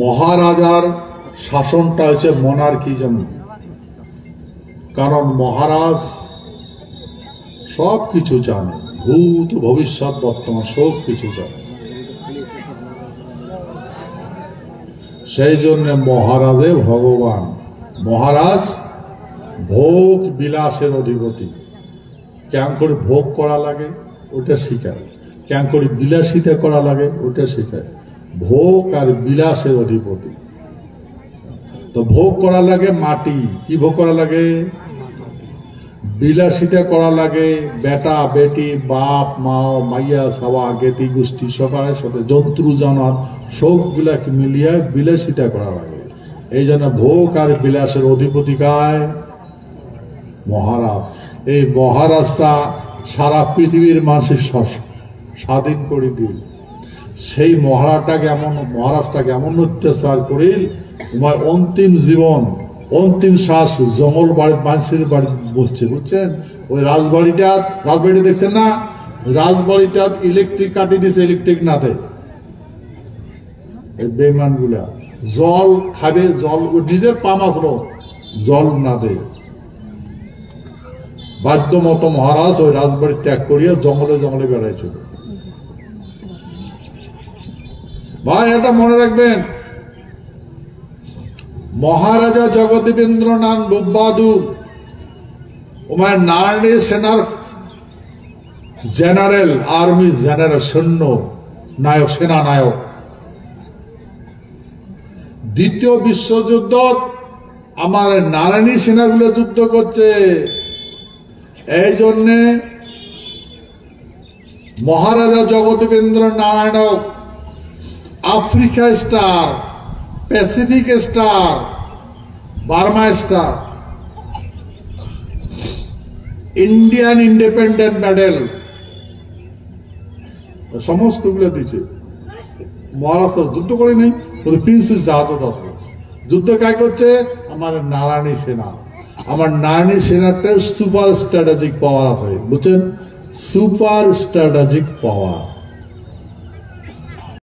মহারাজার শাসনটা হচ্ছে মনার্কিজম, কারণ মহারাজ সব কিছু জানে, ভূত ভবিষ্যৎ বর্তমান সব কিছু জানে। সেই জন্য মহারাজে ভগবান। মহারাজ ভোগ বিলাসের অধিপতি। কেন করে ভোগ করা লাগে ওটা শিখায়, কেন করে বিলাসিতা করা লাগে ওটা শিখায়। ভোগ আর বিলাসের অধিপতি। তো ভোগ করা লাগে মাটি, কি ভোগ করা লাগে? বিলাসিতা করা লাগে বেটা বেটি বাপ মা মাইয়া সাওয়া গেতি গোষ্ঠী সবার সাথে জন্তু জানোয়ার সবগুলাকে মিলিয়ে বিলাসিতা করা লাগে। এই জন্য ভোগ আর বিলাসের অধিপতি কায় মহারাজ। এই মহারাজটা সারা পৃথিবীর মানুষের স্বাধীন করে দিল। সেই মহারাজটাকে এমন অত্যাচার করিল, তোমার অন্তিম জীবন অন্তিম শ্বাস জঙ্গল বাড়ির মানুষের বাড়ি বসছে, বুঝছেন? ওই রাজবাড়িটা দেখছেন না? রাজবাড়িটা ইলেকট্রিক কাটি দিয়েছে, ইলেকট্রিক না দেয় বেমান গুলা। জল খাবে, জল নিজের পা মাত্র জল না দেয়। বাধ্য মতো মহারাজ ওই রাজবাড়ি ত্যাগ করিয়া জঙ্গলে জঙ্গলে বেড়াইছিল। ভাই এটা মনে রাখবেন, মহারাজা জগদীবেন্দ্রনাথ বাহাদুর ওমায় নারী সেনার জেনারেল, আর্মি জেনারেল, সৈন্য নায়ক, সেনা নায়ক। দ্বিতীয় বিশ্বযুদ্ধ আমার নারায়ণী সেনাগুলো যুদ্ধ করছে। এই জন্যে Maharaja Jagadipendra Narayan Africa star, Pacific star, Burma star, Indian independent medal সমস্তগুলো দিচ্ছে। মহারাজ যুদ্ধ করে নেই, প্রিন্সেস জাহাজত আছে। যুদ্ধ কাজ করছে আমার নারায়ণী সেনা। আমার নারায়ণী সেনাটা সুপার স্ট্র্যাটেজিক পাওয়ার আছে, বুঝছেন? সুপার স্ট্র্যাটেজিক পাওয়ার।